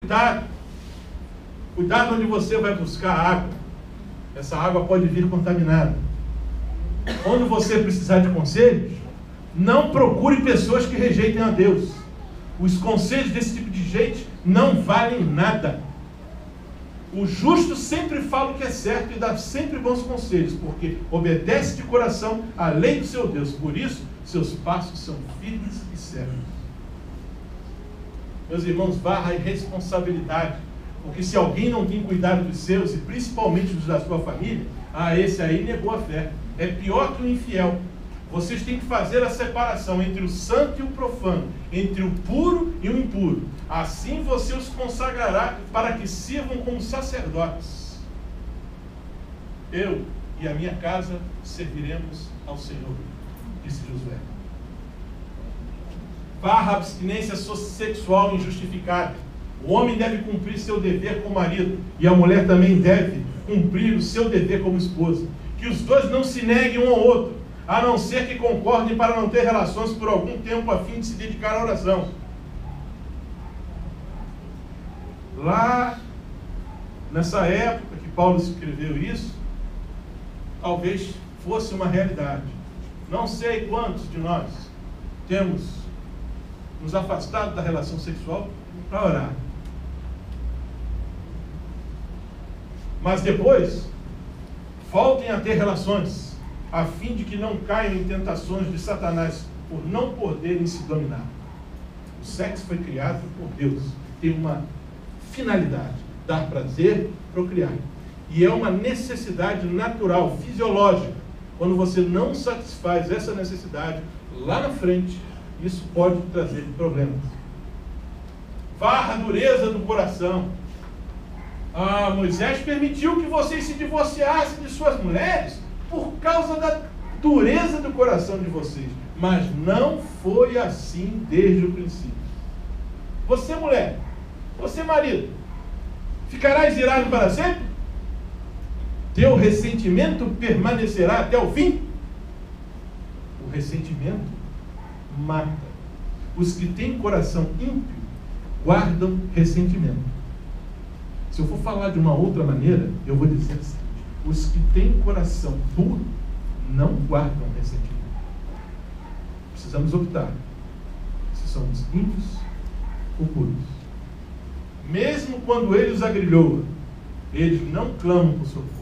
cuidado. Cuidado onde você vai buscar água. Essa água pode vir contaminada. Quando você precisar de conselhos, não procure pessoas que rejeitem a Deus. Os conselhos desse tipo de gente não valem nada. O justo sempre fala o que é certo e dá sempre bons conselhos, porque obedece de coração à lei do seu Deus. Por isso, seus passos são firmes e certos. Meus irmãos, varra a irresponsabilidade, porque se alguém não tem cuidado dos seus, e principalmente dos da sua família, esse aí negou a fé. É pior que o infiel. Vocês têm que fazer a separação entre o santo e o profano, entre o puro e o impuro. Assim você os consagrará para que sirvam como sacerdotes. Eu e a minha casa serviremos ao Senhor, disse Josué. Varra a abstinência sexual injustificada. O homem deve cumprir seu dever como marido, e a mulher também deve cumprir o seu dever como esposa. Que os dois não se neguem um ao outro, a não ser que concordem para não ter relações por algum tempo, a fim de se dedicar à oração. Lá, nessa época que Paulo escreveu isso, talvez fosse uma realidade. Não sei quantos de nós temos nos afastado da relação sexual para orar. Mas depois, voltem a ter relações, a fim de que não caiam em tentações de Satanás, por não poderem se dominar. O sexo foi criado por Deus, tem uma finalidade, dar prazer, procriar. E é uma necessidade natural, fisiológica. Quando você não satisfaz essa necessidade, lá na frente, isso pode trazer problemas. Varra a dureza do coração. Moisés permitiu que vocês se divorciassem de suas mulheres por causa da dureza do coração de vocês. Mas não foi assim desde o princípio. Você, mulher, você, marido, ficarás irado para sempre? Teu ressentimento permanecerá até o fim? O ressentimento mata. Os que têm coração ímpio guardam ressentimento. Se eu for falar de uma outra maneira, eu vou dizer assim: os que têm coração puro não guardam ressentimento. Precisamos optar se somos ímpios ou puros. Mesmo quando ele os agrilhoa, eles não clamam por socorro.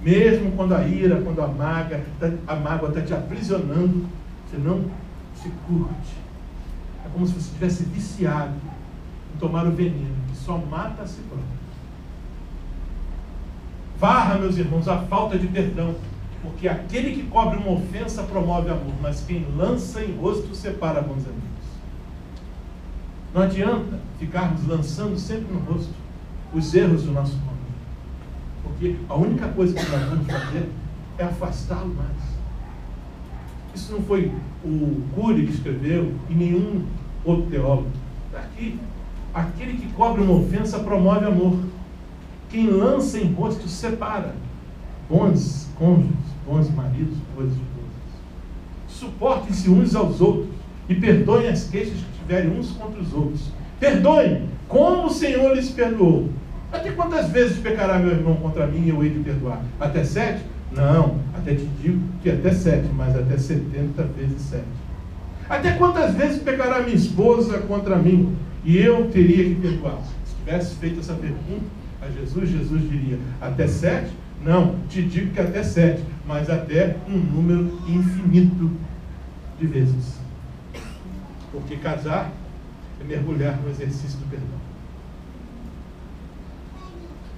Mesmo quando a ira, quando a mágoa está te aprisionando, você não se curte. É como se você estivesse viciado em tomar o veneno, que só mata a si próprio. Varra, meus irmãos, a falta de perdão, porque aquele que cobre uma ofensa promove amor, mas quem lança em rosto separa bons amigos. Não adianta ficarmos lançando sempre no rosto os erros do nosso cônjuge, porque a única coisa que nós vamos fazer é afastá-lo mais. Isso não foi o Cury que escreveu e nenhum outro teólogo. Está aqui. Aquele que cobre uma ofensa promove amor. Quem lança em rosto separa bons cônjuges, bons maridos, boas esposas. Suportem-se uns aos outros e perdoem as queixas que tiverem uns contra os outros. Perdoem, como o Senhor lhes perdoou. Até quantas vezes pecará meu irmão contra mim e eu hei de perdoar? Até 7? Não, até te digo que até 7, mas até 70 vezes 7. Até quantas vezes pecará minha esposa contra mim e eu teria que perdoar? Se tivesse feito essa pergunta a Jesus, Jesus diria: até 7? Não, te digo que até 7, mas até um número infinito de vezes. Porque casar é mergulhar no exercício do perdão.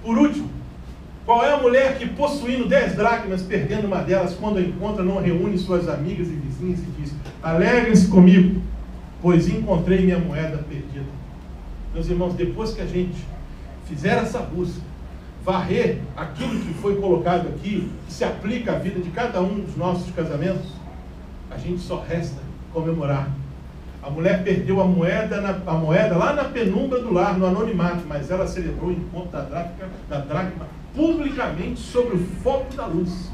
Por último, qual é a mulher que, possuindo 10 dracmas, perdendo uma delas, quando a encontra, não reúne suas amigas e vizinhas e diz: alegrem-se comigo, pois encontrei minha moeda perdida? Meus irmãos, depois que a gente fizer essa busca, varrer aquilo que foi colocado aqui, que se aplica à vida de cada um dos nossos casamentos, a gente só resta comemorar. A mulher perdeu a moeda lá na penumbra do lar, no anonimato, mas ela celebrou o encontro da dracma publicamente sobre o foco da luz.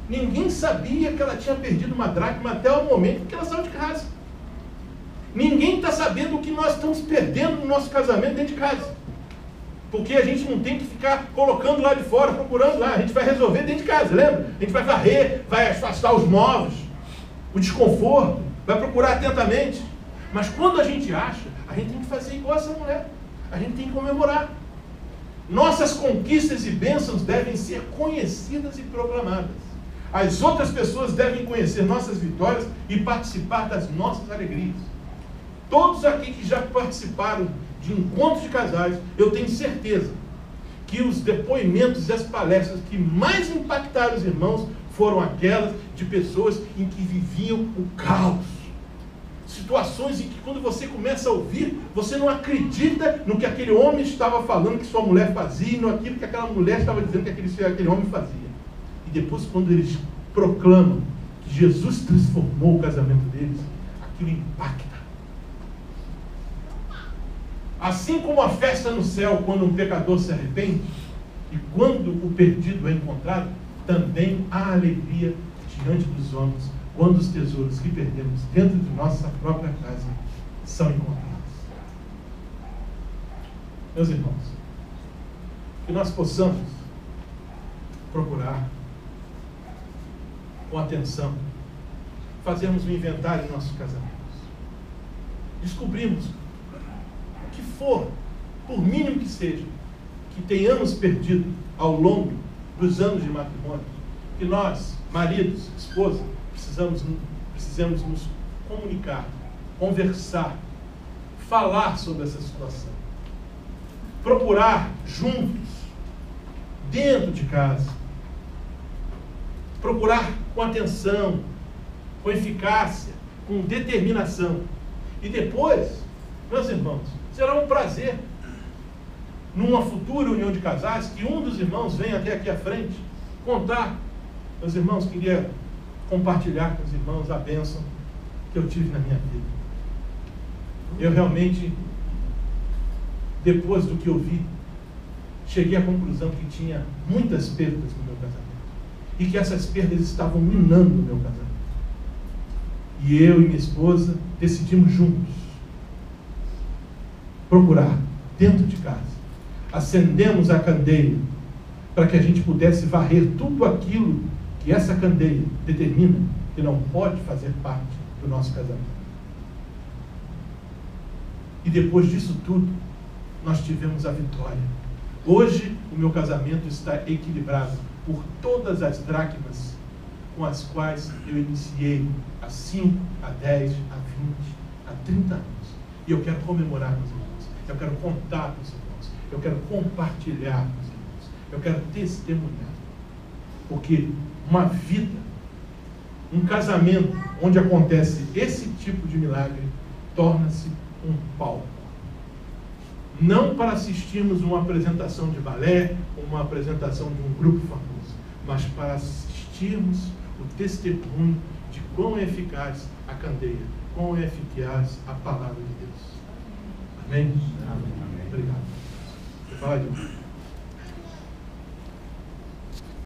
Ninguém sabia que ela tinha perdido uma dracma até o momento que ela saiu de casa. Ninguém está sabendo o que nós estamos perdendo no nosso casamento dentro de casa. Porque a gente não tem que ficar colocando lá de fora, procurando lá. A gente vai resolver dentro de casa, lembra? A gente vai varrer, vai afastar os móveis, o desconforto, vai procurar atentamente. Mas quando a gente acha, a gente tem que fazer igual essa mulher. A gente tem que comemorar. Nossas conquistas e bênçãos devem ser conhecidas e proclamadas. As outras pessoas devem conhecer nossas vitórias e participar das nossas alegrias. Todos aqui que já participaram de encontros de casais, eu tenho certeza que os depoimentos e as palestras que mais impactaram os irmãos foram aquelas de pessoas em que viviam o caos. Situações em que quando você começa a ouvir, você não acredita no que aquele homem estava falando que sua mulher fazia, e no aquilo que aquela mulher estava dizendo que aquele homem fazia. E depois, quando eles proclamam que Jesus transformou o casamento deles, aquilo impacta. Assim como a festa no céu quando um pecador se arrepende, e quando o perdido é encontrado, também há alegria diante dos homens quando os tesouros que perdemos dentro de nossa própria casa são encontrados. Meus irmãos, que nós possamos procurar com atenção, fazermos um inventário em nossos casamentos. Descobrimos o que for, por mínimo que seja, que tenhamos perdido ao longo dos anos de matrimônio, que nós, maridos, esposas, precisamos nos comunicar, conversar, falar sobre essa situação. Procurar juntos, dentro de casa. Procurar com atenção, com eficácia, com determinação. E depois, meus irmãos, será um prazer, numa futura união de casais, que um dos irmãos venha até aqui à frente contar. Meus irmãos, queria compartilhar com os irmãos a bênção que eu tive na minha vida. Eu realmente, depois do que eu vi, cheguei à conclusão que tinha muitas perdas no meu casamento. E que essas perdas estavam minando o meu casamento. E eu e minha esposa decidimos juntos procurar dentro de casa. Acendemos a candeia para que a gente pudesse varrer tudo aquilo que essa candeia determina que não pode fazer parte do nosso casamento. E depois disso tudo, nós tivemos a vitória. Hoje, o meu casamento está equilibrado por todas as dracmas com as quais eu iniciei há 5, há 10, há 20, há 30 anos. E eu quero comemorar com os irmãos. Eu quero contar com os irmãos. Eu quero compartilhar com os irmãos. Eu quero testemunhar. Porque uma vida, um casamento onde acontece esse tipo de milagre, torna-se um palco. Não para assistirmos uma apresentação de balé, uma apresentação de um grupo famoso, mas para assistirmos o testemunho de quão é eficaz a candeia, quão é eficaz a palavra de Deus. Amém? Amém. Obrigado. Você fala de